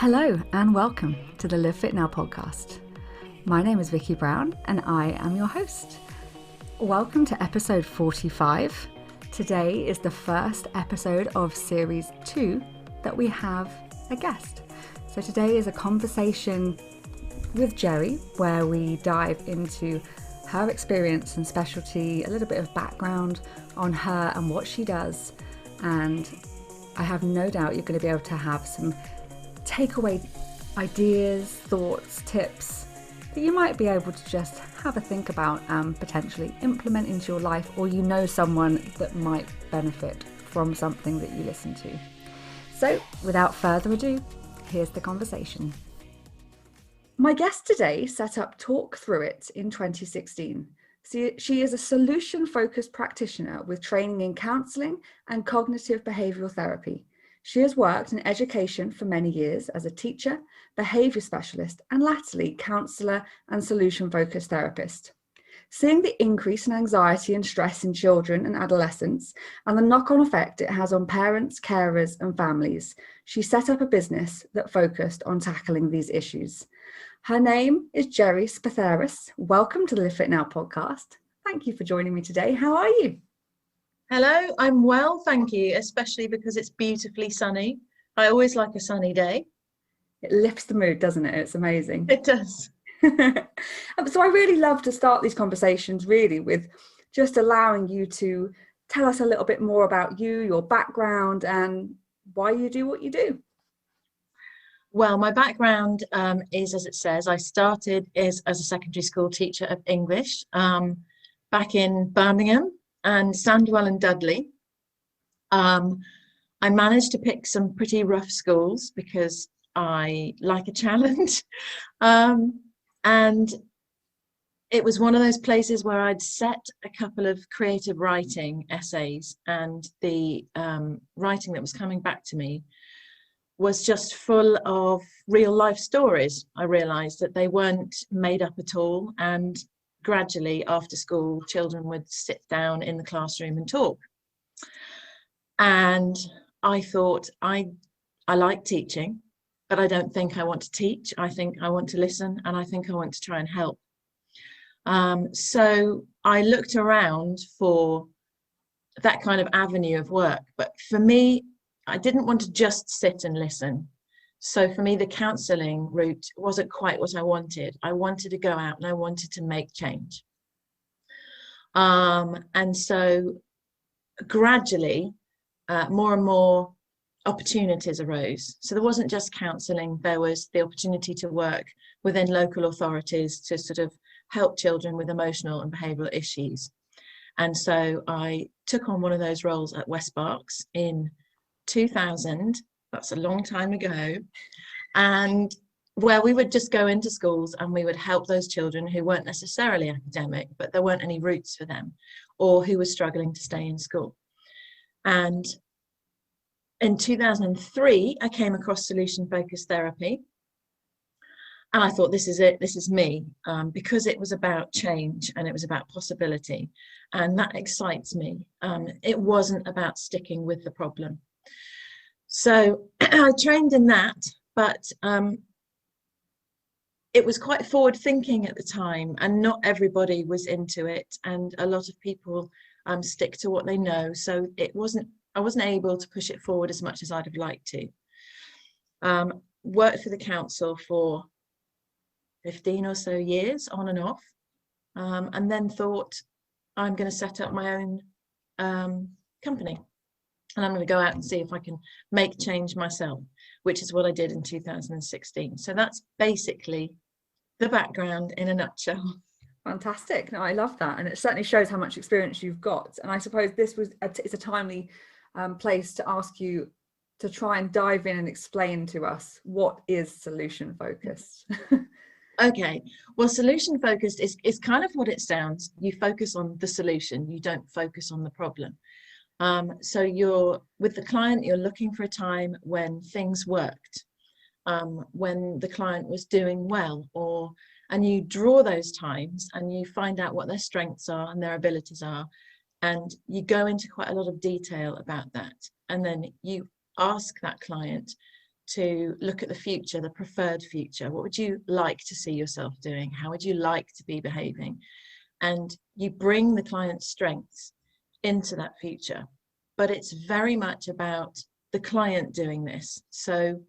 Hello and welcome to the LiveFitNow podcast. My name is Vicky Brown and I am your host. Welcome to episode 45. Today is the first episode of series 2 that we have a guest. So today is a conversation with Gerry where we dive into her experience and specialty, a little bit of background on her and what she does. And I have no doubt you're going to be able to have some takeaway ideas, thoughts, tips that you might be able to just have a think about and potentially implement into your life, or you know someone that might benefit from something that you listen to. So without further ado, here's the conversation. My guest today set up Talk Through It in 2016. She is a solution-focused practitioner with training in counselling and cognitive behavioural therapy. She has worked in education for many years as a teacher, behaviour specialist, and latterly counsellor and solution-focused therapist. Seeing the increase in anxiety and stress in children and adolescents and the knock-on effect it has on parents, carers, and families, she set up a business that focused on tackling these issues. Her name is Gerry Spatharis. Welcome to the LiveFitNow podcast. Thank you for joining me today. How are you? Hello, I'm well, thank you, especially because it's beautifully sunny. I always like a sunny day. It lifts the mood, doesn't it? It's amazing. It does. So I really love to start these conversations really with just allowing you to tell us a little bit more about you, your background, and why you do what you do. Well, my background is, as it says, I started as a secondary school teacher of English back in Birmingham and Sandwell and Dudley. I managed to pick some pretty rough schools because I like a challenge. And it was one of those places where I'd set a couple of creative writing essays, and the writing that was coming back to me was just full of real life stories. I realized that they weren't made up at all, and gradually after school children would sit down in the classroom and talk. And I thought, I like teaching, but I don't think I want to teach. I think I want to listen, and I think I want to try and help. So I looked around for that kind of avenue of work, but for me, I didn't want to just sit and listen. So for me, the counselling route wasn't quite what I wanted. I wanted to go out and I wanted to make change. And so gradually, more and more opportunities arose. So there wasn't just counselling, there was the opportunity to work within local authorities to sort of help children with emotional and behavioural issues. And so I took on one of those roles at West Berks in 2000. That's a long time ago, and where we would just go into schools and we would help those children who weren't necessarily academic, but there weren't any routes for them, or who were struggling to stay in school. And in 2003, I came across solution-focused therapy, and I thought, this is it, this is me, because it was about change and it was about possibility, and that excites me. It wasn't about sticking with the problem. So I trained in that, but it was quite forward thinking at the time, and not everybody was into it, and a lot of people stick to what they know. So I wasn't able to push it forward as much as I'd have liked to. Worked for the council for 15 or so years on and off, and then thought, I'm going to set up my own company. And I'm going to go out and see if I can make change myself, which is what I did in 2016. So that's basically the background in a nutshell. Fantastic. No, I love that. And it certainly shows how much experience you've got. And I suppose this is a timely place to ask you to try and dive in and explain to us, what is solution focused? Okay, well, solution focused is kind of what it sounds. You focus on the solution, you don't focus on the problem. So you're with the client, you're looking for a time when things worked, when the client was doing well, and you draw those times and you find out what their strengths are and their abilities are, and you go into quite a lot of detail about that, and then you ask that client to look at the future, the preferred future. What would you like to see yourself doing? How would you like to be behaving? And you bring the client's strengths into that future. But it's very much about the client doing this. So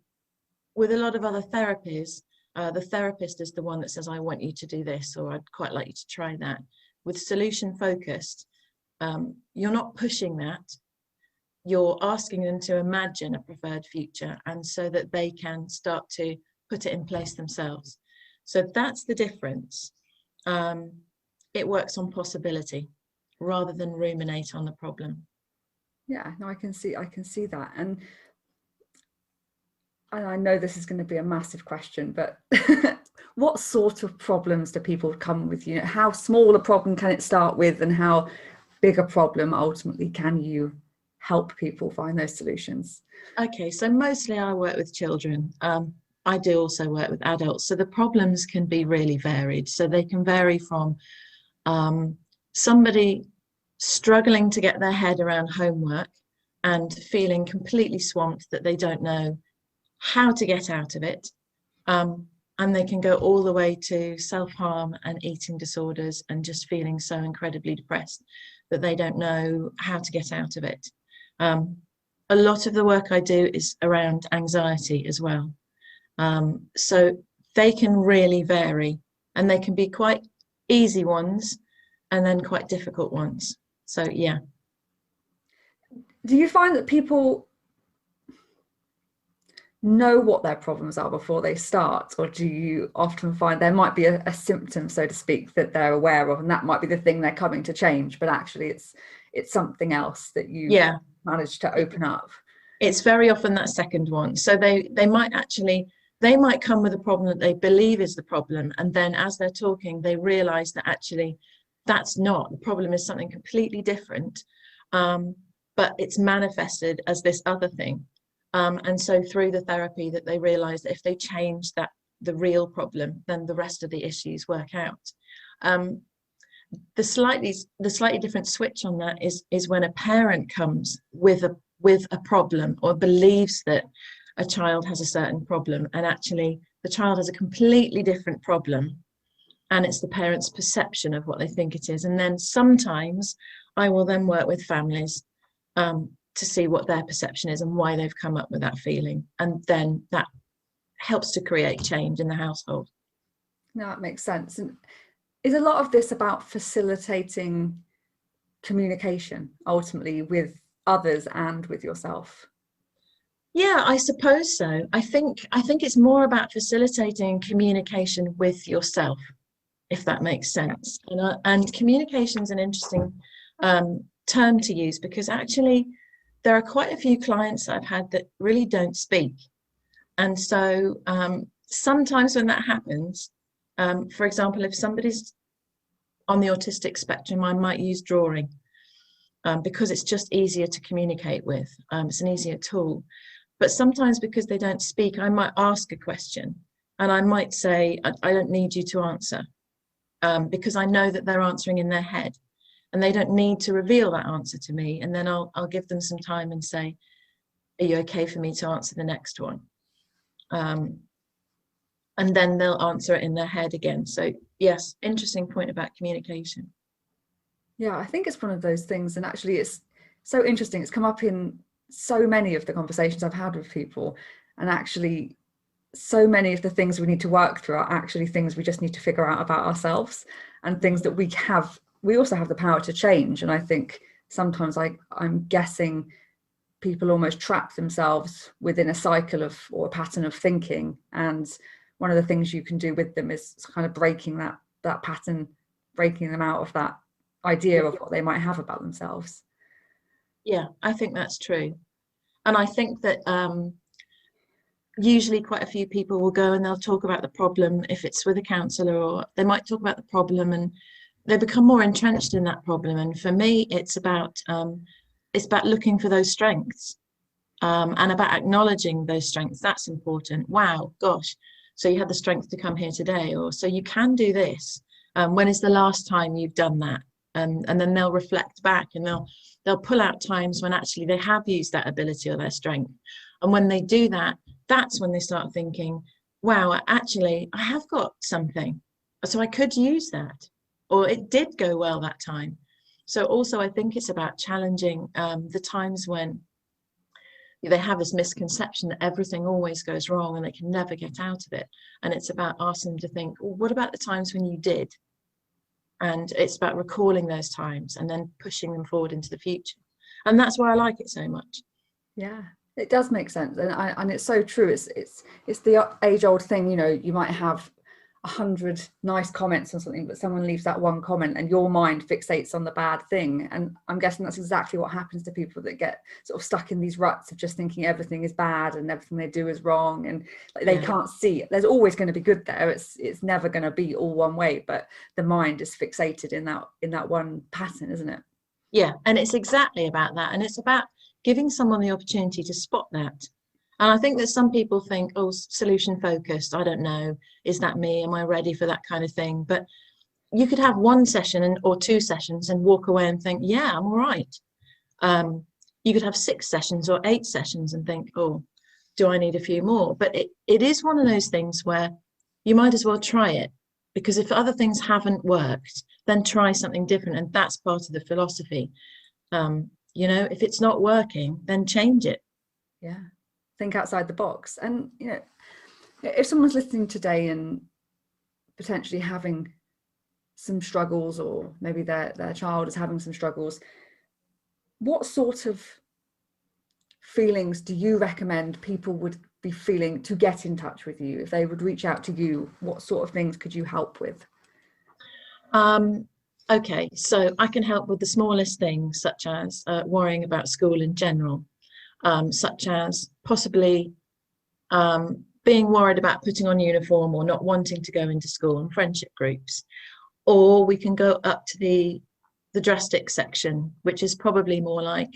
with a lot of other therapies, the therapist is the one that says, I want you to do this, or I'd quite like you to try that. With solution focused, you're not pushing that. You're asking them to imagine a preferred future, and so that they can start to put it in place themselves. So that's the difference. It works on possibility rather than ruminate on the problem. Yeah, no, I can see that. And I know this is going to be a massive question, but what sort of problems do people come with? You know, how small a problem can it start with, and how big a problem ultimately can you help people find those solutions? Okay, so mostly I work with children. I do also work with adults. So the problems can be really varied. So they can vary from somebody struggling to get their head around homework and feeling completely swamped that they don't know how to get out of it. And they can go all the way to self-harm and eating disorders and just feeling so incredibly depressed that they don't know how to get out of it. A lot of the work I do is around anxiety as well. So they can really vary, and they can be quite easy ones and then quite difficult ones. So, yeah. Do you find that people know what their problems are before they start, or do you often find there might be a symptom, so to speak, that they're aware of, and that might be the thing they're coming to change, but actually it's something else that you managed to open up? It's very often that second one. So they might come with a problem that they believe is the problem, and then as they're talking they realize that actually that's not the problem, is something completely different, but it's manifested as this other thing. And so through the therapy that they realize that if they change the real problem, then the rest of the issues work out. The slightly different switch on that is when a parent comes with a problem, or believes that a child has a certain problem, and actually the child has a completely different problem, and it's the parent's perception of what they think it is. And then sometimes I will then work with families to see what their perception is and why they've come up with that feeling, and then that helps to create change in the household. No, it makes sense. And is a lot of this about facilitating communication ultimately with others and with yourself? Yeah, I suppose so. I think it's more about facilitating communication with yourself, if that makes sense. And communication is an interesting term to use, because actually there are quite a few clients I've had that really don't speak. And so sometimes when that happens, for example, if somebody's on the autistic spectrum, I might use drawing because it's just easier to communicate with. It's an easier tool. But sometimes because they don't speak, I might ask a question, and I might say, I don't need you to answer, because I know that they're answering in their head. And they don't need to reveal that answer to me. And then I'll give them some time and say, are you okay for me to answer the next one? And then they'll answer it in their head again. So yes, interesting point about communication. Yeah, I think it's one of those things. And actually it's so interesting. It's come up in so many of the conversations I've had with people. And actually so many of the things we need to work through are actually things we just need to figure out about ourselves, and things that we also have the power to change. And I think sometimes I'm guessing people almost trap themselves within a cycle or a pattern of thinking. And one of the things you can do with them is kind of breaking that pattern, breaking them out of that idea of what they might have about themselves. Yeah, I think that's true. And I think that usually quite a few people will go and they'll talk about the problem if it's with a counsellor, or they might talk about the problem and they become more entrenched in that problem. And for me, it's about looking for those strengths, and about acknowledging those strengths. That's important. Wow, gosh, so you had the strength to come here today, or so you can do this. When is the last time you've done that? And then they'll reflect back, and they'll pull out times when actually they have used that ability or their strength. And when they do that, that's when they start thinking, wow, actually, I have got something. So I could use that. Or it did go well that time. So also, I think it's about challenging the times when they have this misconception that everything always goes wrong and they can never get out of it. And it's about asking them to think, well, what about the times when you did? And it's about recalling those times and then pushing them forward into the future. And that's why I like it so much. Yeah, it does make sense. And it's so true. It's the age-old thing, you know, you might have 100 nice comments on something, but someone leaves that one comment and your mind fixates on the bad thing. And I'm guessing that's exactly what happens to people that get sort of stuck in these ruts of just thinking everything is bad and everything they do is wrong, and like, they can't see it. There's always going to be good there. It's never going to be all one way, but the mind is fixated in that one pattern, isn't it? Yeah, and it's exactly about that. And it's about giving someone the opportunity to spot that. And I think that some people think, oh, solution focused, I don't know, is that me? Am I ready for that kind of thing? But you could have one session or two sessions and walk away and think, yeah, I'm all right. You could have 6 sessions or 8 sessions and think, oh, do I need a few more? But it is one of those things where you might as well try it, because if other things haven't worked, then try something different. And that's part of the philosophy. You know, if it's not working, then change it. Yeah. Think outside the box. And, you know, if someone's listening today and potentially having some struggles, or maybe their child is having some struggles, what sort of feelings do you recommend people would be feeling to get in touch with you? If they would reach out to you, what sort of things could you help with? Okay, so I can help with the smallest things, such as worrying about school in general. Such as possibly being worried about putting on uniform or not wanting to go into school and friendship groups. Or we can go up to the drastic section, which is probably more like,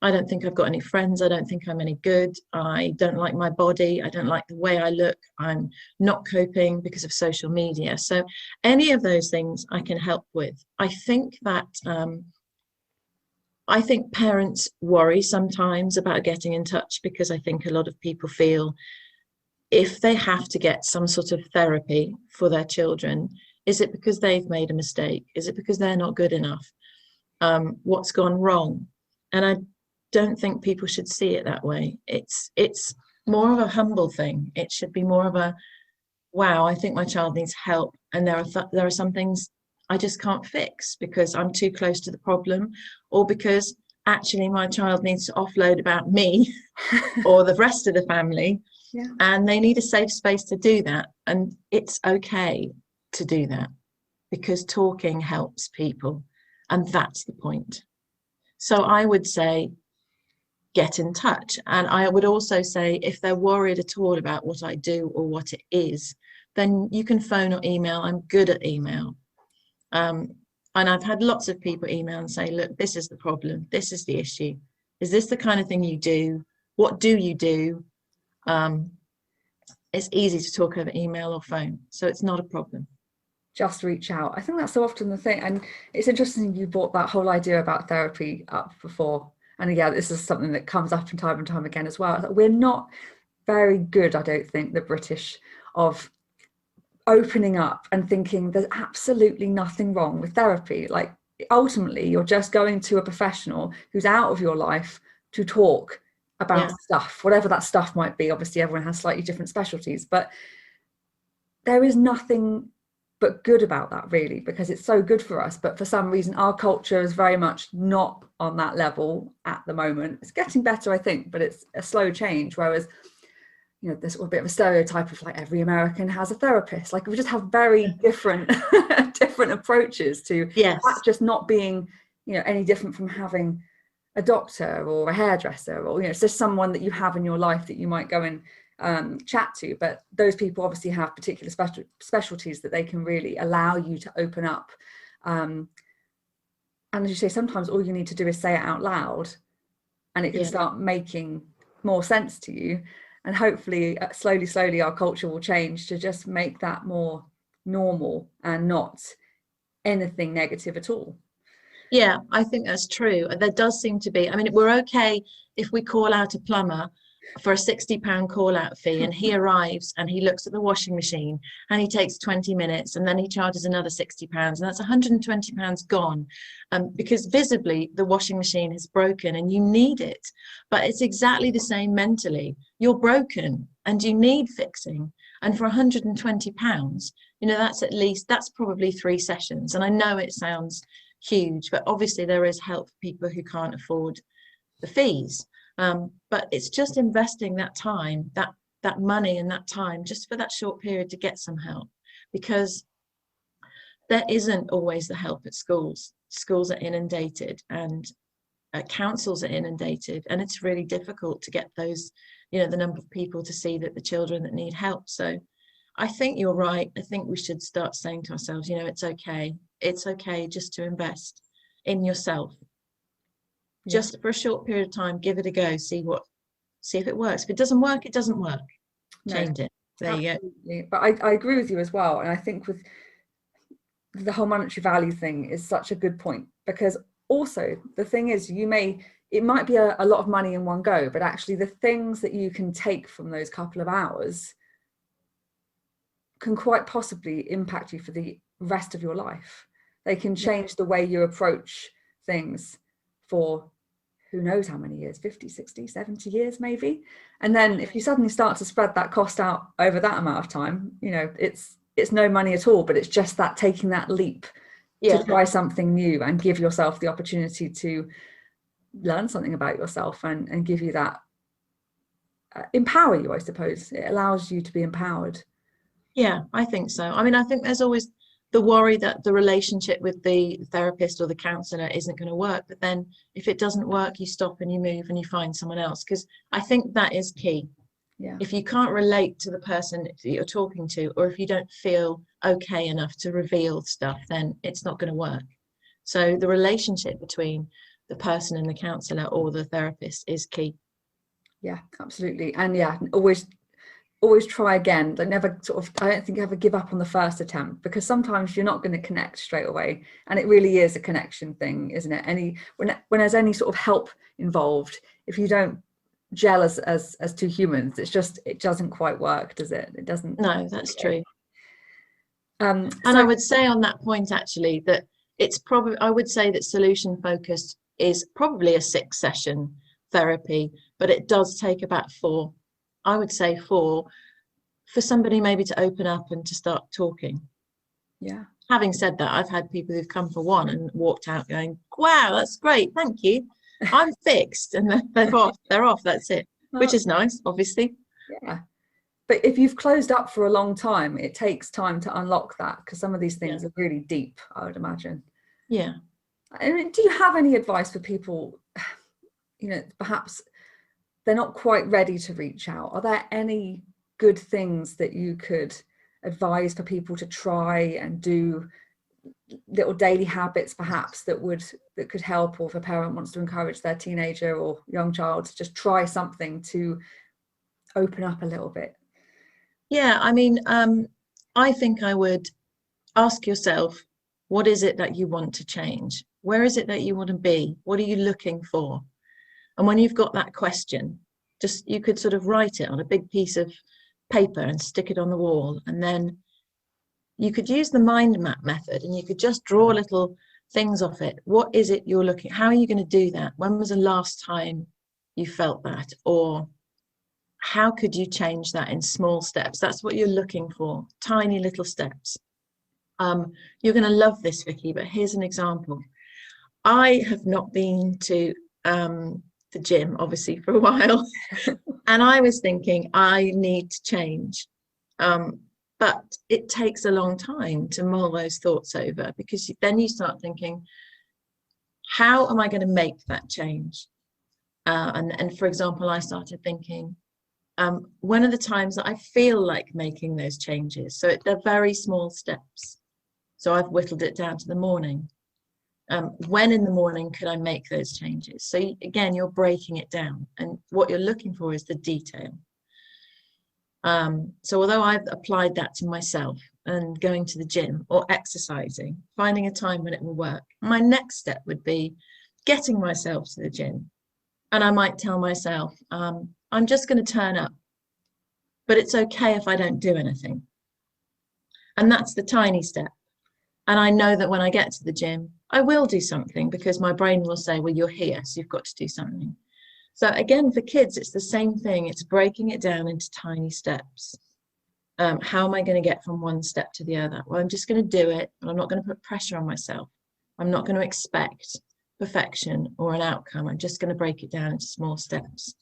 I don't think I've got any friends. I don't think I'm any good. I don't like my body. I don't like the way I look. I'm not coping because of social media. So any of those things I can help with. I think that I think parents worry sometimes about getting in touch, because I think a lot of people feel if they have to get some sort of therapy for their children, is it because they've made a mistake? Is it because they're not good enough? What's gone wrong? And I don't think people should see it that way. It's more of a humble thing. It should be more of a, wow, I think my child needs help. And there are some things I just can't fix because I'm too close to the problem, or because actually my child needs to offload about me or the rest of the family. Yeah. And they need a safe space to do that. And it's okay to do that, because talking helps people. And that's the point. So I would say, get in touch. And I would also say, if they're worried at all about what I do or what it is, then you can phone or email. I'm good at email. And I've had lots of people email and say, look, this is the problem. This is the issue. Is this the kind of thing you do? What do you do? It's easy to talk over email or phone, so it's not a problem. Just reach out. I think that's so often the thing. And it's interesting you brought that whole idea about therapy up before. And yeah, this is something that comes up time and time again as well. We're not very good, I don't think, the British, of opening up and thinking there's absolutely nothing wrong with therapy. Like, ultimately, you're just going to a professional who's out of your life to talk about stuff, whatever that stuff might be. Obviously, everyone has slightly different specialties, but there is nothing but good about that, really, because it's so good for us. But for some reason, our culture is very much not on that level at the moment. It's getting better, I think, but it's a slow change. Whereas, you know, there's a bit of a stereotype of like every American has a therapist. Like, we just have very different different approaches to that, just not being, you know, any different from having a doctor or a hairdresser, or, you know, it's just someone that you have in your life that you might go and chat to. But those people obviously have particular specialties that they can really allow you to open up. And as you say, sometimes all you need to do is say it out loud, and it can start making more sense to you. And hopefully, slowly, our culture will change to just make that more normal and not anything negative at all. Yeah, I think that's true. There does seem to be, I mean, we're okay if we call out a plumber for a £60 call out fee, and he arrives and he looks at the washing machine and he takes 20 minutes and then he charges another £60, and that's £120 gone, because visibly the washing machine is broken and you need it. But it's exactly the same mentally. You're broken and you need fixing, and for £120, you know, that's probably 3 sessions. And I know it sounds huge, but obviously there is help for people who can't afford the fees. But it's just investing that time, that money and that time, just for that short period to get some help, because there isn't always the help at schools. Schools are inundated, and councils are inundated, and it's really difficult to get those, you know, the number of people to see that the children that need help. So I think you're right. I think we should start saying to ourselves, you know, it's okay just to invest in yourself. Just for a short period of time, give it a go, see if it works. If it doesn't work, it doesn't work. Change it. There you go. But I agree with you as well. And I think with the whole monetary value thing is such a good point, because also the thing is, it might be a lot of money in one go, but actually the things that you can take from those couple of hours can quite possibly impact you for the rest of your life. They can change the way you approach things for who knows how many years, 50, 60, 70 years maybe. And then if you suddenly start to spread that cost out over that amount of time, you know, it's no money at all, but it's just that taking that leap to try something new and give yourself the opportunity to learn something about yourself and give you that, empower you, I suppose. It allows you to be empowered. Yeah, I think so. I mean, I think there's always the worry that the relationship with the therapist or the counsellor isn't going to work. But then if it doesn't work, you stop and you move and you find someone else, because I think that is key. Yeah. If you can't relate to the person that you're talking to, or if you don't feel okay enough to reveal stuff, then it's not going to work. So the relationship between the person and the counsellor or the therapist is key. Yeah, absolutely. And yeah, always try again. I don't think ever give up on the first attempt, because sometimes you're not going to connect straight away, and it really is a connection thing, isn't it? When there's any sort of help involved, if you don't gel as two humans, it doesn't quite work, does it? It doesn't. No, that's true. And I would say on that point, actually, that I would say that solution focused is probably a 6-session therapy, but it does take about 4. I would say 4 for somebody maybe to open up and to start talking. Yeah. Having said that, I've had people who've come for 1 and walked out going, wow, that's great, thank you, I'm fixed, and they're off, that's it, which is nice, obviously. Yeah. But if you've closed up for a long time, it takes time to unlock that, because some of these things are really deep, I would imagine. Yeah. I mean, do you have any advice for people, you know, perhaps they're not quite ready to reach out? Are there any good things that you could advise for people to try and do, little daily habits perhaps that could help, or if a parent wants to encourage their teenager or young child to just try something to open up a little bit? Yeah, I mean, I think I would ask yourself, what is it that you want to change? Where is it that you want to be? What are you looking for? And when you've got that question, you could sort of write it on a big piece of paper and stick it on the wall. And then you could use the mind map method, and you could just draw little things off it. What is it you're looking? How are you going to do that? When was the last time you felt that? Or how could you change that in small steps? That's what you're looking for, tiny little steps. You're going to love this, Vicky, but here's an example. I have not been to the gym, obviously, for a while. And I was thinking, I need to change. But it takes a long time to mull those thoughts over, because then you start thinking, how am I going to make that change? And for example, I started thinking, when are the times that I feel like making those changes? So they're very small steps. So I've whittled it down to the morning. When in the morning could I make those changes? So again, you're breaking it down, and what you're looking for is the detail. So although I've applied that to myself and going to the gym or exercising, finding a time when it will work, my next step would be getting myself to the gym. And I might tell myself, I'm I'm just going to turn up, but it's okay if I don't do anything. And that's the tiny step. And I know that when I get to the gym, I will do something, because my brain will say, well, you're here, so you've got to do something. So again, for kids, it's the same thing. It's breaking it down into tiny steps. How am I going to get from one step to the other? Well, I'm just going to do it, and I'm not going to put pressure on myself. I'm not going to expect perfection or an outcome. I'm just going to break it down into small steps.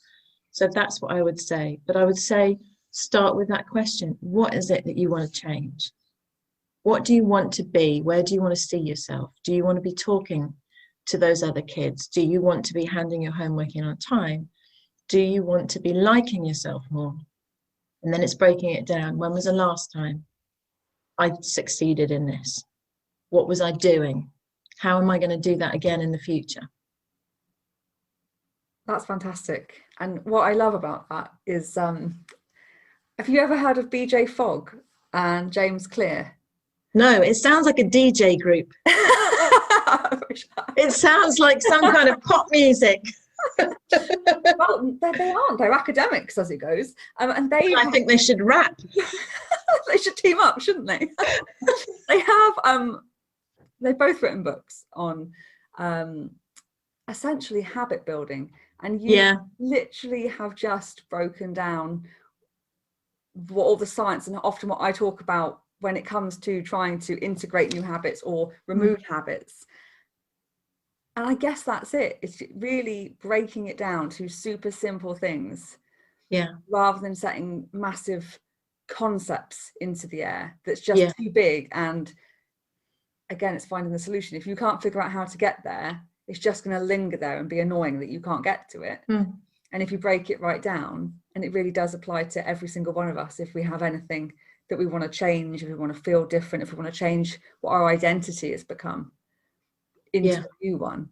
So that's what I would say. But I would say, start with that question. What is it that you want to change? What do you want to be? Where do you want to see yourself? Do you want to be talking to those other kids? Do you want to be handing your homework in on time? Do you want to be liking yourself more? And then it's breaking it down. When was the last time I succeeded in this? What was I doing? How am I going to do that again in the future? That's fantastic. And what I love about that is, have you ever heard of BJ Fogg and James Clear? No, it sounds like a DJ group. It sounds like some kind of pop music. Well, they aren't. They're academics, as it goes. And I think they should rap. They should team up, shouldn't they? They have. They've both written books on essentially habit building, and you literally have just broken down what all the science, and often what I talk about when it comes to trying to integrate new habits or remove habits. And I guess that's it. It's really breaking it down to super simple things. Yeah. Rather than setting massive concepts into the air that's just too big. And again, it's finding the solution. If you can't figure out how to get there, it's just going to linger there and be annoying that you can't get to it. And if you break it right down, and it really does apply to every single one of us, if we have anything that we want to change, if we want to feel different, if we want to change what our identity has become into a new one,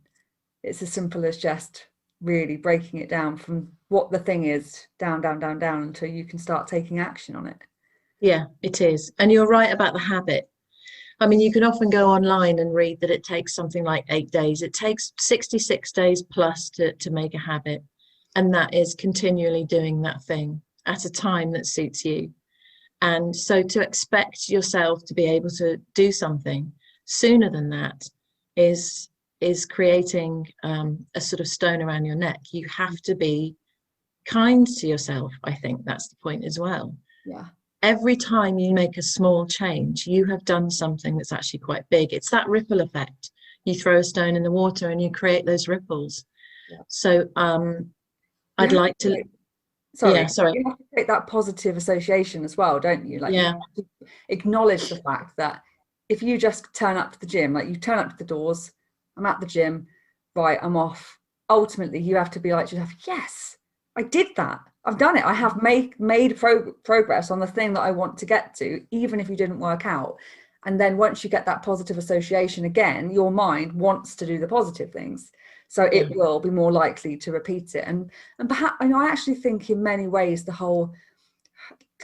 it's as simple as just really breaking it down from what the thing is down until you can start taking action on it. Yeah, it is. And you're right about the habit. I mean, you can often go online and read that it takes something like 8 days. It takes 66 days plus to make a habit. And that is continually doing that thing at a time that suits you. And so to expect yourself to be able to do something sooner than that is creating a sort of stone around your neck. You have to be kind to yourself. I think that's the point as well. Yeah. Every time you make a small change, you have done something that's actually quite big. It's that ripple effect. You throw a stone in the water and you create those ripples. Yeah. So I'd like to... Sorry. You have to take that positive association as well, don't you? Like, you have to acknowledge the fact that if you just turn up to the gym, like you turn up to the doors, I'm at the gym, right, I'm off. Ultimately, you have to be like to yourself, yes, I did that. I've done it. I have made progress on the thing that I want to get to, even if you didn't work out. And then once you get that positive association again, your mind wants to do the positive things. So it will be more likely to repeat it. And perhaps, I actually think in many ways, the whole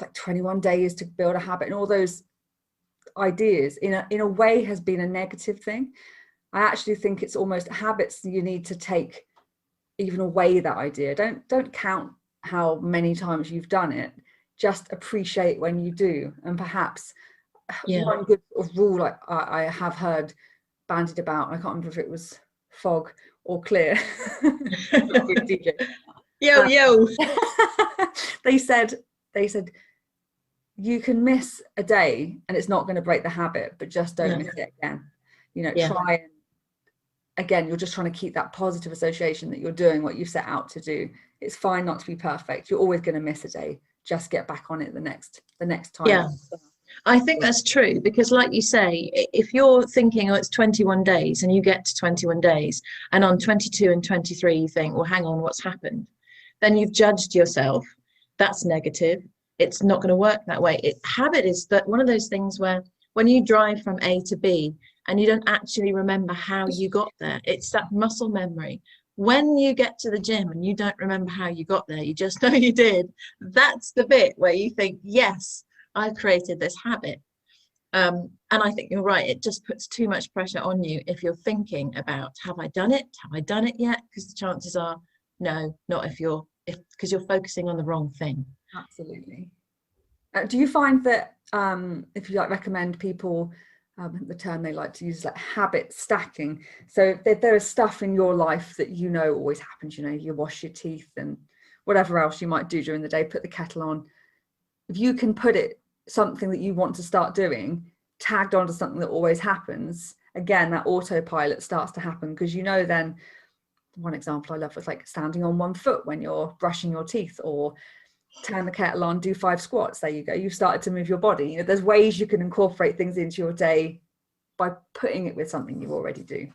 like 21 days to build a habit and all those ideas in a way has been a negative thing. I actually think it's almost habits you need to take even away that idea. Don't count how many times you've done it. Just appreciate when you do. And perhaps one good sort of rule I have heard bandied about, I can't remember if it was Fogg or Clear. DJ. Yo. They said you can miss a day and it's not going to break the habit, but just don't miss it again. Try and again, you're just trying to keep that positive association that you're doing what you set out to do. It's fine not to be perfect. You're always going to miss a day. Just get back on it the next time. Yeah, I think that's true, because like you say, if you're thinking, it's 21 days and you get to 21 days and on 22 and 23 you think, well, hang on, what's happened? Then you've judged yourself. That's negative. It's not going to work that way. Habit is that one of those things where when you drive from A to B and you don't actually remember how you got there, it's that muscle memory. When you get to the gym and you don't remember how you got there, you just know you did. That's the bit where you think, yes, I've created this habit. And I think you're right. It just puts too much pressure on you if you're thinking about, have I done it? Have I done it yet? Because the chances are, no, not if you're because you're focusing on the wrong thing. Absolutely. Do you find that if you recommend people, the term they like to use is habit stacking? So if there is stuff in your life that always happens, you wash your teeth and whatever else you might do during the day, put the kettle on. If you can put something that you want to start doing tagged onto something that always happens, again, that autopilot starts to happen, because then, one example I love was standing on one foot when you're brushing your teeth, or turn the kettle on, do 5 squats. There you go. You've started to move your body. There's ways you can incorporate things into your day by putting it with something you already do.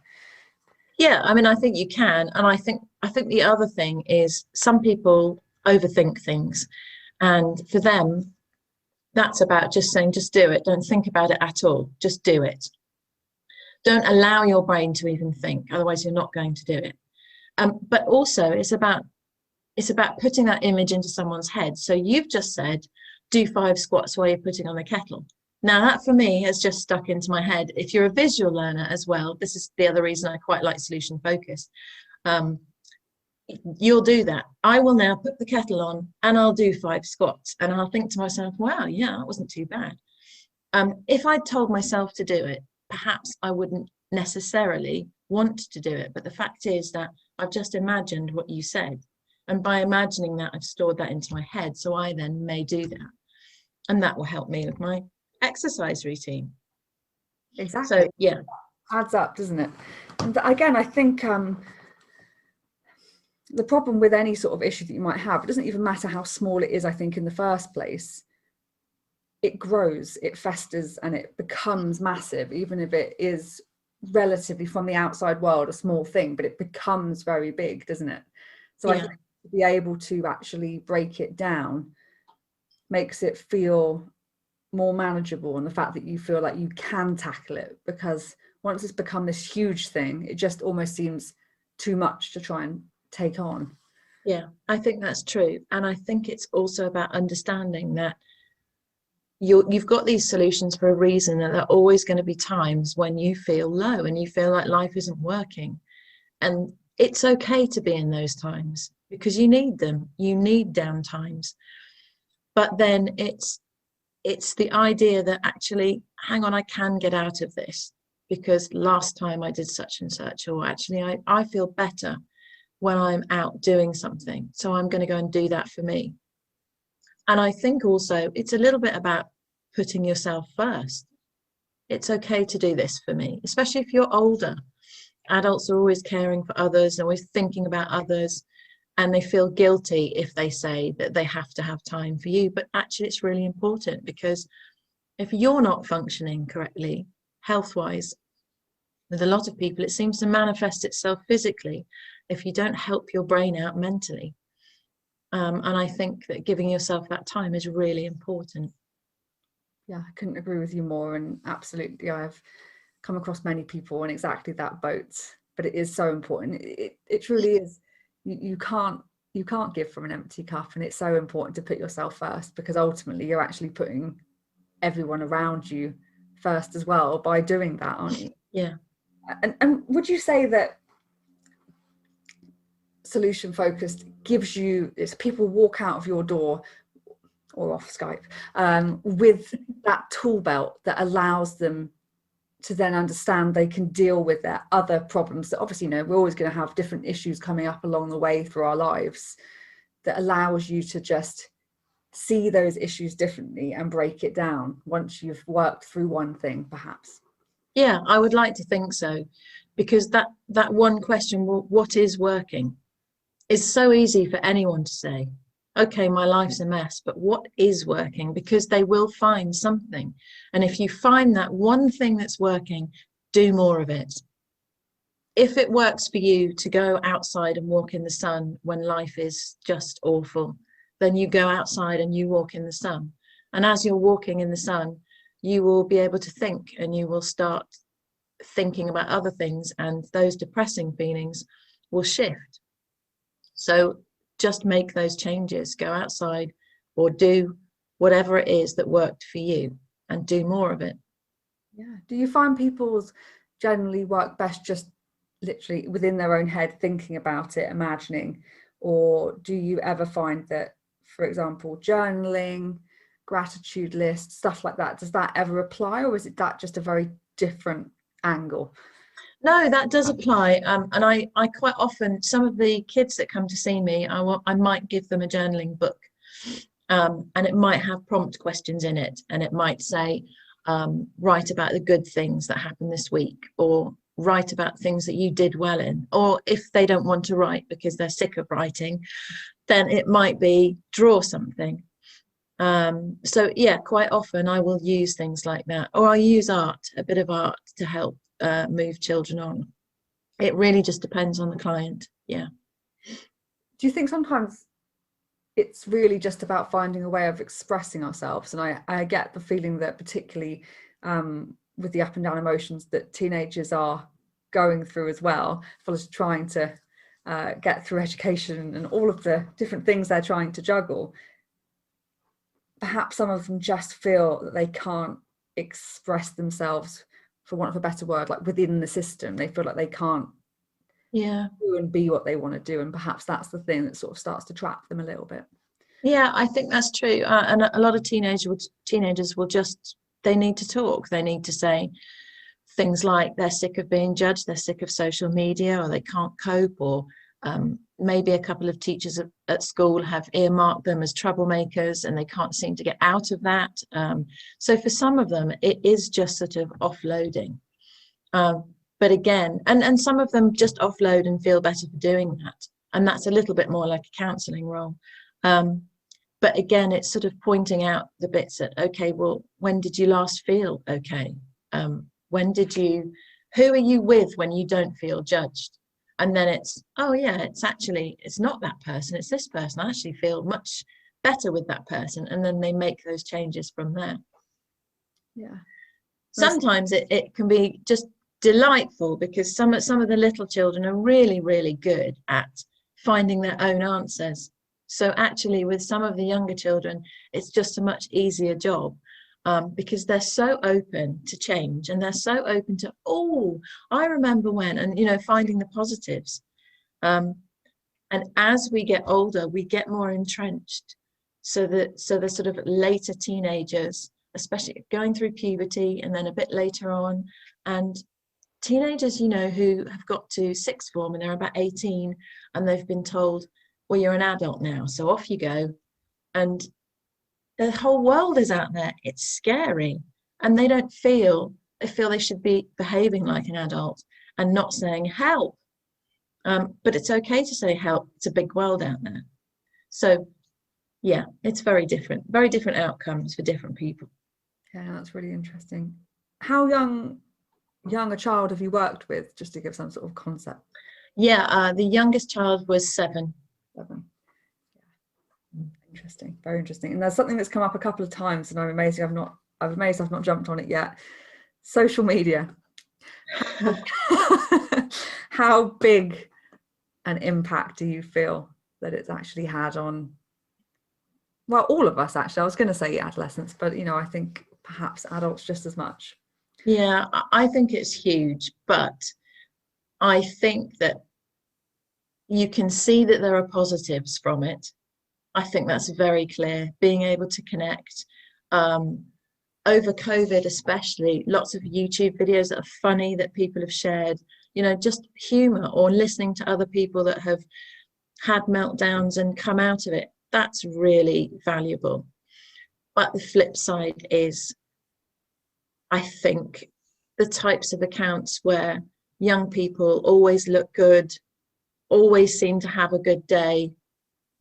Yeah, I mean, I think you can. And I think the other thing is, some people overthink things. And for them, that's about just saying, just do it. Don't think about it at all. Just do it. Don't allow your brain to even think. Otherwise, you're not going to do it. But also, it's about putting that image into someone's head. So you've just said, do 5 squats while you're putting on the kettle. Now, that for me has just stuck into my head. If you're a visual learner as well, this is the other reason I quite like solution focused. You'll do that. I will now put the kettle on and I'll do 5 squats, and I'll think to myself, wow, yeah, that wasn't too bad. If I'd told myself to do it, perhaps I wouldn't necessarily want to do it. But the fact is that I've just imagined what you said. And by imagining that, I've stored that into my head. So I then may do that. And that will help me with my exercise routine. Exactly. So, yeah. Adds up, doesn't it? And again, I think the problem with any sort of issue that you might have, it doesn't even matter how small it is, I think, in the first place. It grows, it festers, and it becomes massive, even if it is relatively from the outside world a small thing, but it becomes very big, doesn't it? So yeah. I think to be able to actually break it down makes it feel more manageable, and the fact that you feel like you can tackle it, because once it's become this huge thing, it just almost seems too much to try and take on. Yeah, I think that's true. And I think it's also about understanding that you've got these solutions for a reason, and there are always going to be times when you feel low and you feel like life isn't working. And it's okay to be in those times, because you need them. You need down times. But then it's the idea that actually, hang on, I can get out of this, because last time I did such and such, or actually I feel better when I'm out doing something. So I'm going to go and do that for me. And I think also it's a little bit about putting yourself first. It's okay to do this for me, especially if you're older. Adults are always caring for others, always thinking about others, and they feel guilty if they say that they have to have time for you. But actually, it's really important, because if you're not functioning correctly, health-wise, with a lot of people, it seems to manifest itself physically if you don't help your brain out mentally. And I think that giving yourself that time is really important. Yeah, I couldn't agree with you more. And absolutely, I've come across many people in exactly that boat, but it is so important. It truly is. You can't give from an empty cup, and it's so important to put yourself first, because ultimately you're actually putting everyone around you first as well by doing that, aren't you? Yeah. And would you say that solution focused gives you, it's people walk out of your door or off Skype with that tool belt that allows them to then understand they can deal with their other problems that obviously, we're always going to have different issues coming up along the way through our lives, that allows you to just see those issues differently and break it down once you've worked through one thing, perhaps? Yeah, I would like to think so, because that one question, well, what is working, is so easy for anyone to say, okay, my life's a mess, but what is working? Because they will find something. And if you find that one thing that's working, do more of it. If it works for you to go outside and walk in the sun when life is just awful, then you go outside and you walk in the sun. And as you're walking in the sun, you will be able to think, and you will start thinking about other things, and those depressing feelings will shift. So just make those changes, go outside, or do whatever it is that worked for you, and do more of it. Yeah. Do you find people's generally work best just literally within their own head, thinking about it, imagining, Or do you ever find that, for example, journaling, gratitude lists, stuff like that, does that ever apply, or is it that just a very different angle? No, that does apply. And I quite often, some of the kids that come to see me, I might give them a journaling book. And it might have prompt questions in it. And it might say, write about the good things that happened this week, or write about things that you did well in. Or if they don't want to write because they're sick of writing, then it might be draw something. So yeah, quite often I will use things like that, or I use art, a bit of art, to help move children on. It really just depends on the client. Yeah. Do you think sometimes it's really just about finding a way of expressing ourselves? And I get the feeling that particularly with the up and down emotions that teenagers are going through as well, as well as trying to get through education and all of the different things they're trying to juggle, perhaps some of them just feel that they can't express themselves, for want of a better word, like within the system. They feel like they can't do and be what they want to do, and perhaps that's the thing that sort of starts to trap them a little bit. Yeah, I think that's true. And a lot of teenagers will just, they need to talk. They need to say things like they're sick of being judged, they're sick of social media, or they can't cope, or maybe a couple of teachers at school have earmarked them as troublemakers and they can't seem to get out of that. So for some of them, it is just sort of offloading. But again, and some of them just offload and feel better for doing that. And that's a little bit more like a counselling role. But again, it's sort of pointing out the bits that, okay, well, when did you last feel okay? Who are you with when you don't feel judged? And then it's, oh yeah, it's not that person, it's this person. I actually feel much better with that person. And then they make those changes from there. Yeah. Sometimes it can be just delightful, because some of the little children are really, really good at finding their own answers. So actually with some of the younger children, it's just a much easier job, because they're so open to change, and they're so open to, oh, I remember when, and finding the positives. And as we get older, we get more entrenched. So the sort of later teenagers, especially going through puberty and then a bit later on, and teenagers, who have got to sixth form and they're about 18 and they've been told, well, you're an adult now, so off you go. And the whole world is out there. It's scary. And they feel they should be behaving like an adult and not saying help. But it's okay to say help. It's a big world out there. So yeah, it's very different outcomes for different people. Yeah, that's really interesting. How young a child have you worked with, just to give some sort of concept? Yeah, the youngest child was 7. 7. Yeah. Interesting, very interesting. And there's something that's come up a couple of times, and I'm amazed I've not jumped on it yet. Social media. How big an impact do you feel that it's actually had on, well, all of us actually? I was going to say adolescents, but I think perhaps adults just as much. Yeah, I think it's huge, but I think that you can see that there are positives from it. I think that's very clear. Being able to connect, over COVID especially, lots of YouTube videos that are funny that people have shared, just humor, or listening to other people that have had meltdowns and come out of it. That's really valuable. But the flip side is, I think, the types of accounts where young people always look good, always seem to have a good day,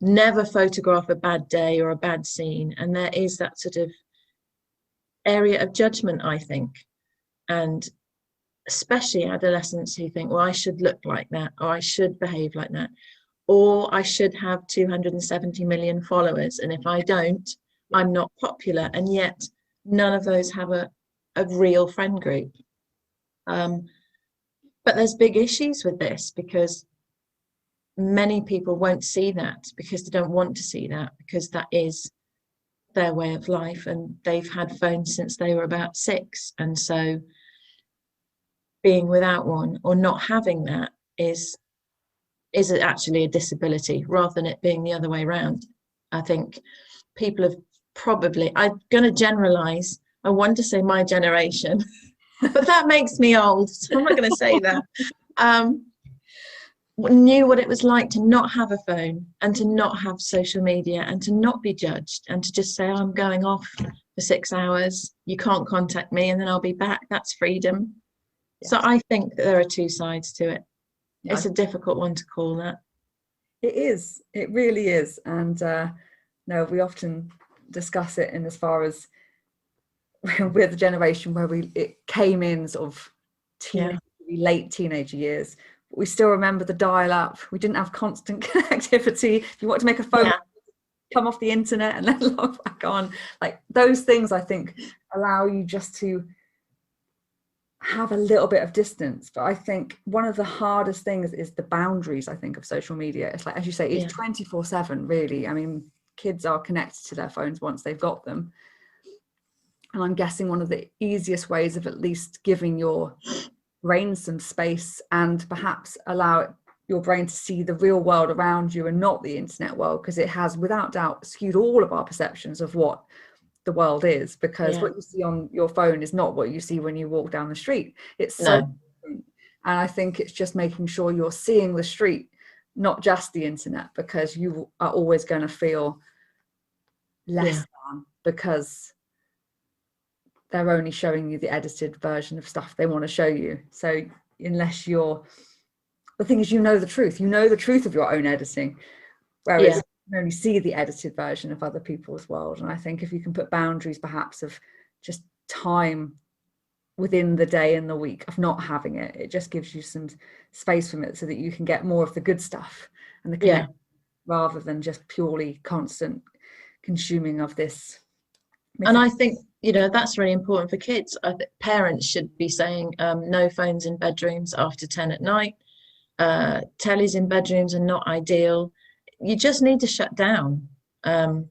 never photograph a bad day or a bad scene. And there is that sort of area of judgment, I think. And especially adolescents who think, well, I should look like that, or I should behave like that, or I should have 270 million followers. And if I don't, I'm not popular. And yet none of those have a real friend group. But there's big issues with this, because many people won't see that, because they don't want to see that, because that is their way of life, and they've had phones since they were about 6. And so being without one or not having that is is actually a disability rather than it being the other way around. I think people have probably, I'm going to generalize, I want to say my generation, but that makes me old, so I'm not going to say that. Knew what it was like to not have a phone and to not have social media and to not be judged and to just say, I'm going off for 6 hours, you can't contact me, and then I'll be back. That's freedom. Yes. So I think that there are two sides to it. It's a difficult one to call that. It is, it really is. And no, we often discuss it in as far as we're the generation where it came in sort of late teenager years. But we still remember the dial-up. We didn't have constant connectivity. If you want to make a phone, come off the internet and then log back on. Like those things, I think, allow you just to have a little bit of distance. But I think one of the hardest things is the boundaries, I think, of social media. It's like, as you say, it's 24/7, really. I mean, kids are connected to their phones once they've got them. And I'm guessing one of the easiest ways of at least giving your brain some space and perhaps allow your brain to see the real world around you and not the internet world, because it has without doubt skewed all of our perceptions of what the world is, because what you see on your phone is not what you see when you walk down the street. It's so different. And I think it's just making sure you're seeing the street, not just the internet, because you are always going to feel less than, because they're only showing you the edited version of stuff they want to show you. So unless the thing is, you know the truth of your own editing, whereas you can only see the edited version of other people's world. And I think if you can put boundaries perhaps of just time within the day and the week of not having it, it just gives you some space from it so that you can get more of the good stuff and the connection, rather than just purely constant consuming of this. And I think, that's really important for kids. I think parents should be saying no phones in bedrooms after 10 at night. Tellies in bedrooms are not ideal. You just need to shut down. And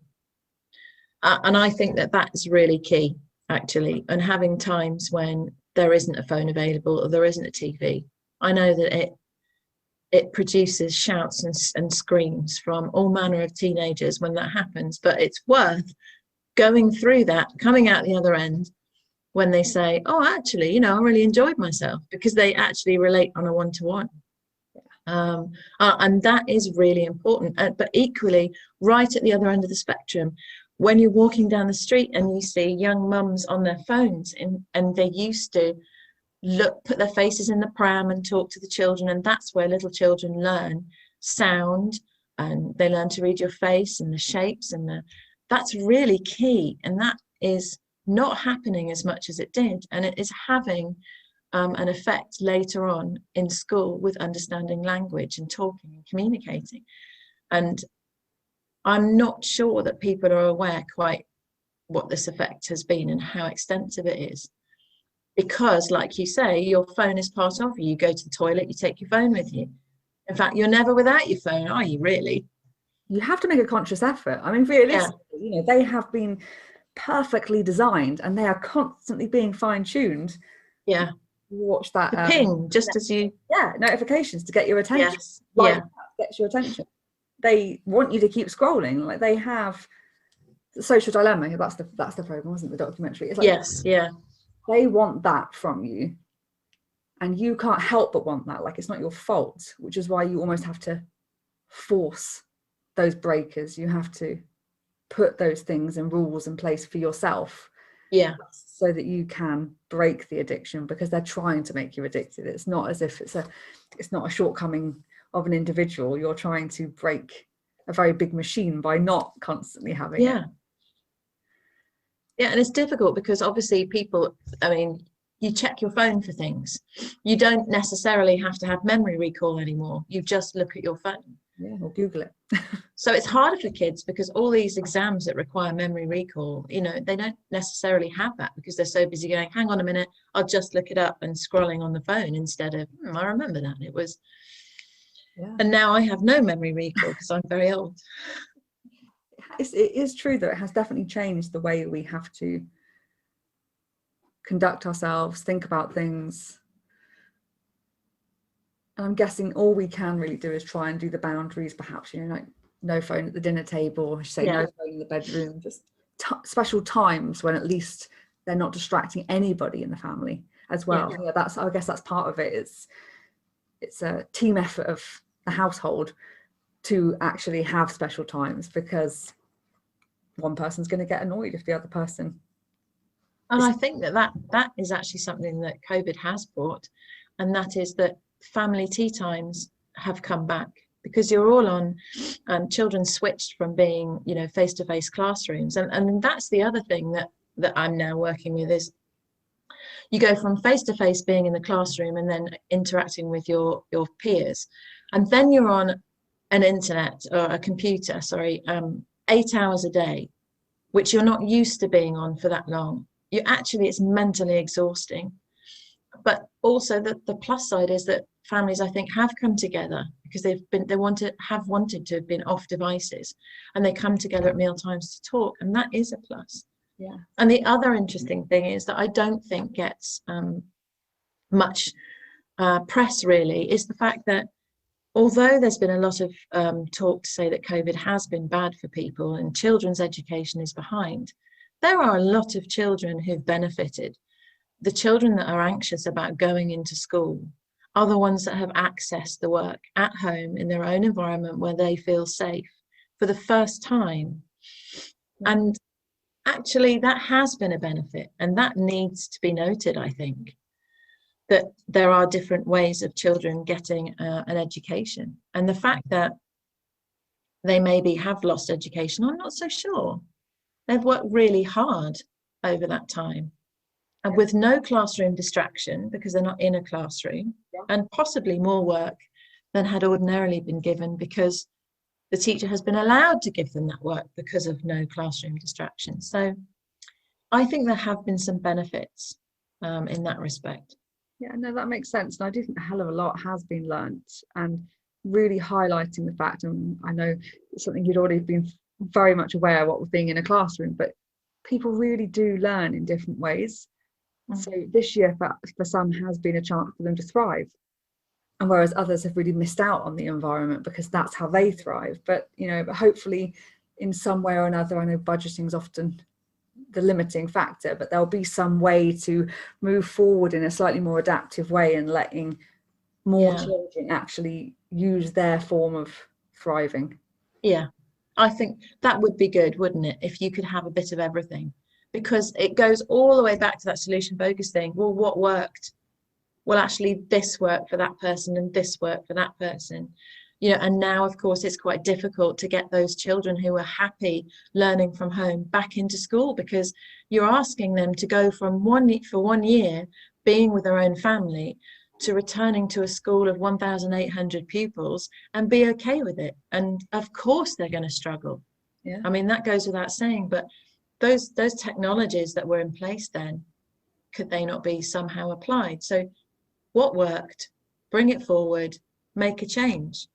I think that is really key, actually, and having times when there isn't a phone available or there isn't a TV. I know that it produces shouts and screams from all manner of teenagers when that happens, but it's worth going through that, coming out the other end when they say, oh, actually, I really enjoyed myself, because they actually relate on a one-to-one. And that is really important. But equally, right at the other end of the spectrum, when you're walking down the street and you see young mums on their phones and they used to put their faces in the pram and talk to the children, and that's where little children learn sound, and they learn to read your face and the shapes, and that's really key. And that is not happening as much as it did, and it is having an effect later on in school with understanding language and talking and communicating. And I'm not sure that people are aware quite what this effect has been and how extensive it is, because, like you say, your phone is part of you. You go to the toilet, you take your phone with you. In fact, you're never without your phone, are you, really? You have to make a conscious effort. I mean, realistically, they have been perfectly designed and they are constantly being fine-tuned. Yeah. Watch that ping just as you notifications to get your attention. That gets your attention. They want you to keep scrolling. Like they have the Social Dilemma. That's the program, wasn't it? The documentary. It's like, they want that from you, and you can't help but want that. Like, it's not your fault, which is why you almost have to force those breakers. You have to put those things and rules in place for yourself, so that you can break the addiction, because they're trying to make you addicted. It's not as if it's not a shortcoming of an individual. You're trying to break a very big machine by not constantly having it. And it's difficult because obviously people, I mean, you check your phone for things. You don't necessarily have to have memory recall anymore. You just look at your phone. Or Google it. So it's harder for kids, because all these exams that require memory recall, they don't necessarily have that, because they're so busy going, hang on a minute, I'll just look it up, and scrolling on the phone instead of, I remember that. It was, and now I have no memory recall because I'm very old. It is true that it has definitely changed the way we have to conduct ourselves, think about things. I'm guessing all we can really do is try and do the boundaries, perhaps, like no phone at the dinner table, or say no phone in the bedroom, just special times when at least they're not distracting anybody in the family as well. I guess that's part of it. It's a team effort of the household to actually have special times, because one person's going to get annoyed if the other person. And I think that is actually something that COVID has brought, and that is that family tea times have come back, because you're all on, children switched from being, face-to-face classrooms. And that's the other thing that I'm now working with, is you go from face-to-face being in the classroom and then interacting with your peers. And then you're on an internet or a computer, 8 hours a day, which you're not used to being on for that long. It's mentally exhausting. But also the plus side is that families, I think, have come together because they wanted to have been off devices, and they come together at meal times to talk, and that is a plus. Yeah. And the other interesting thing is that I don't think gets much press really, is the fact that although there's been a lot of talk to say that COVID has been bad for people and children's education is behind, there are a lot of children who've benefited. The children that are anxious about going into school are the ones that have accessed the work at home in their own environment where they feel safe for the first time. And actually, that has been a benefit, and that needs to be noted, I think, that there are different ways of children getting an education. And the fact that they maybe have lost education, I'm not so sure. They've worked really hard over that time, and with no classroom distraction, because they're not in a classroom, and possibly more work than had ordinarily been given, because the teacher has been allowed to give them that work because of no classroom distraction. So I think there have been some benefits in that respect. Yeah, no, that makes sense. And I do think a hell of a lot has been learnt, and really highlighting the fact, and I know it's something you'd already been very much aware of, what was being in a classroom, but people really do learn in different ways. So this year for some has been a chance for them to thrive, and whereas others have really missed out on the environment because that's how they thrive. But but hopefully in some way or another, I know budgeting is often the limiting factor, but there'll be some way to move forward in a slightly more adaptive way, and letting more children actually use their form of thriving. Yeah, I think that would be good, wouldn't it, if you could have a bit of everything, because it goes all the way back to that solution focus thing. Well, what worked? Well, actually this worked for that person and this worked for that person. And now, of course, it's quite difficult to get those children who are happy learning from home back into school, because you're asking them to go from 1 year being with their own family to returning to a school of 1,800 pupils and be okay with it. And of course, they're going to struggle. Yeah. I mean, that goes without saying, but those technologies that were in place then, could they not be somehow applied? So what worked? Bring it forward, make a change.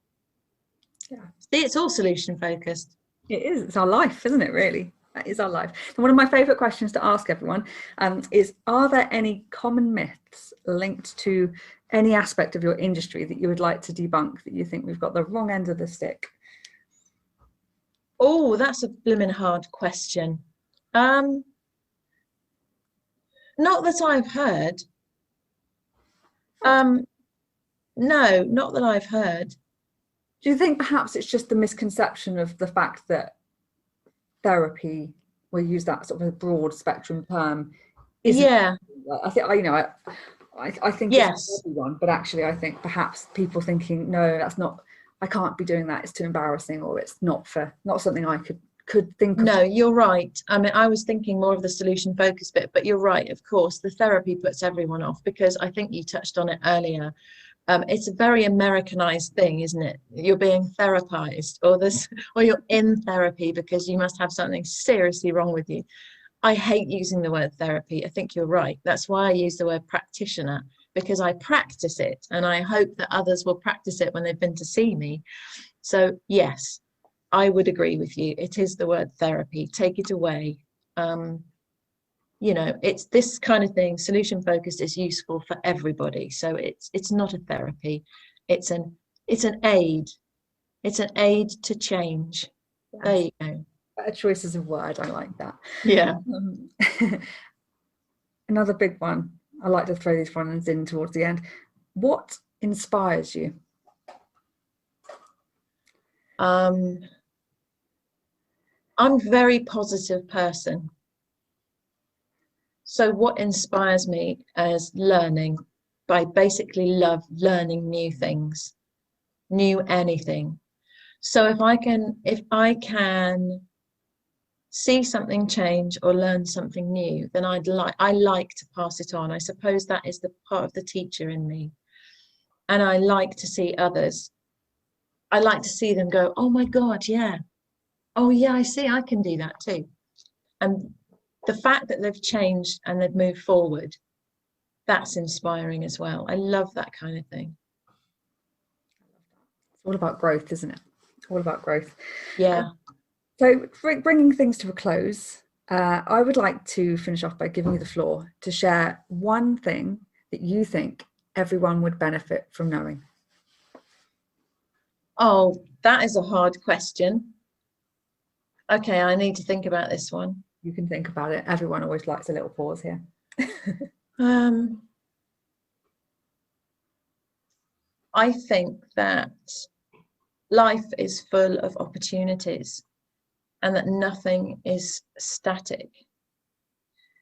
Yeah. See, it's all solution focused. It is. It's our life, isn't it, really? That is our life. And one of my favourite questions to ask everyone is, are there any common myths linked to any aspect of your industry that you would like to debunk, that you think we've got the wrong end of the stick? Oh, that's a blimmin' hard question. Not that I've heard. No, not that I've heard. Do you think perhaps it's just the misconception of the fact that therapy, we use that sort of a broad spectrum term? Yeah. I think I think yes, it's for everyone, but actually I think perhaps people thinking, no, that's not, I can't be doing that, it's too embarrassing, or it's not something I could think of. No, you're right. I mean, I was thinking more of the solution focus bit, but you're right. Of course, the therapy puts everyone off, because I think you touched on it earlier. It's a very Americanized thing, isn't it? You're being therapized, or you're in therapy because you must have something seriously wrong with you. I hate using the word therapy. I think you're right. That's why I use the word practitioner, because I practice it, and I hope that others will practice it when they've been to see me. So yes, I would agree with you. It is the word therapy. Take it away. It's this kind of thing. Solution focused is useful for everybody. So it's not a therapy. It's an aid. It's an aid to change. Yes. There you go. Better choices of word. I like that. Yeah. Another big one. I like to throw these ones in towards the end. What inspires you? I'm a very positive person. So what inspires me is learning. I basically love learning new things, new anything. So if I can see something change or learn something new, then I like to pass it on. I suppose that is the part of the teacher in me. And I like to see others. I like to see them go, oh my God, yeah. Oh yeah, I see, I can do that too. And the fact that they've changed and they've moved forward, that's inspiring as well. I love that kind of thing. It's all about growth, isn't it? All about growth. Yeah. So bringing things to a close, I would like to finish off by giving you the floor to share one thing that you think everyone would benefit from knowing. Oh, that is a hard question. Okay, I need to think about this one. You can think about it. Everyone always likes a little pause here. I think that life is full of opportunities and that nothing is static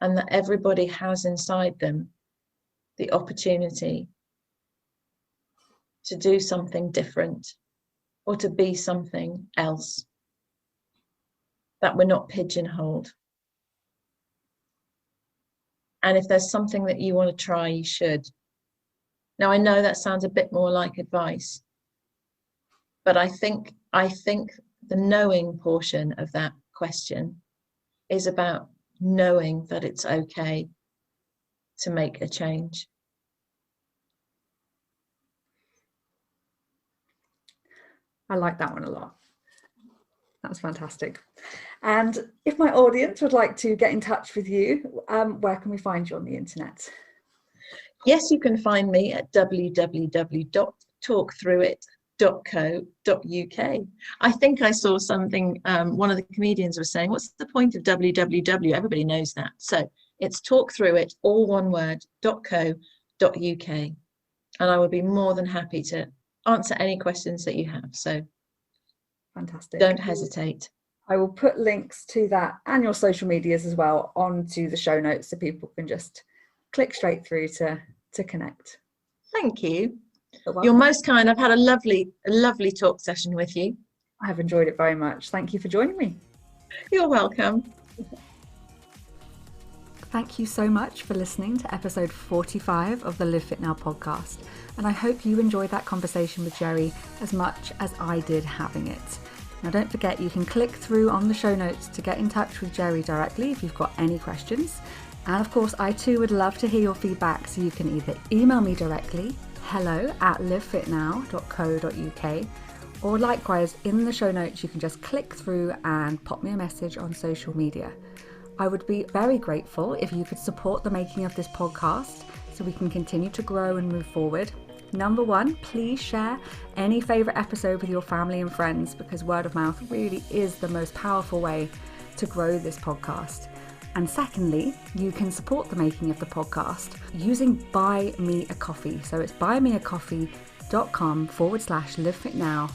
and that everybody has inside them the opportunity to do something different or to be something else, that we're not pigeonholed. And if there's something that you want to try, you should. Now, I know that sounds a bit more like advice, but I think the knowing portion of that question is about knowing that it's okay to make a change. I like that one a lot. That's fantastic. And if my audience would like to get in touch with you, where can we find you on the internet? Yes, you can find me at www.talkthroughit.co.uk. I think I saw something, one of the comedians was saying, what's the point of www? Everybody knows that. So it's talkthroughit, all one word, .co.uk. And I would be more than happy to answer any questions that you have. So fantastic. Don't hesitate. I will put links to that and your social medias as well onto the show notes so people can just click straight through to connect. Thank you. You're most kind. I've had a lovely talk session with you. I have enjoyed it very much. Thank you for joining me. You're welcome. Thank you so much for listening to episode 45 of the Live Fit Now podcast. And I hope you enjoyed that conversation with Gerry as much as I did having it. Now don't forget, you can click through on the show notes to get in touch with Gerry directly if you've got any questions. And of course, I too would love to hear your feedback, so you can either email me directly, hello@livefitnow.co.uk, or likewise in the show notes you can just click through and pop me a message on social media. I would be very grateful if you could support the making of this podcast so we can continue to grow and move forward. Number one, please share any favourite episode with your family and friends, because word of mouth really is the most powerful way to grow this podcast. And secondly, you can support the making of the podcast using Buy Me a Coffee. So it's buymeacoffee.com/livefitnow.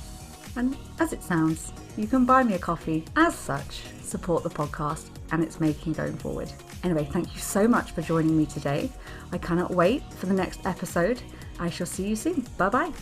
And as it sounds, you can buy me a coffee. As such, support the podcast and its making going forward. Anyway, thank you so much for joining me today. I cannot wait for the next episode. I shall see you soon. Bye-bye.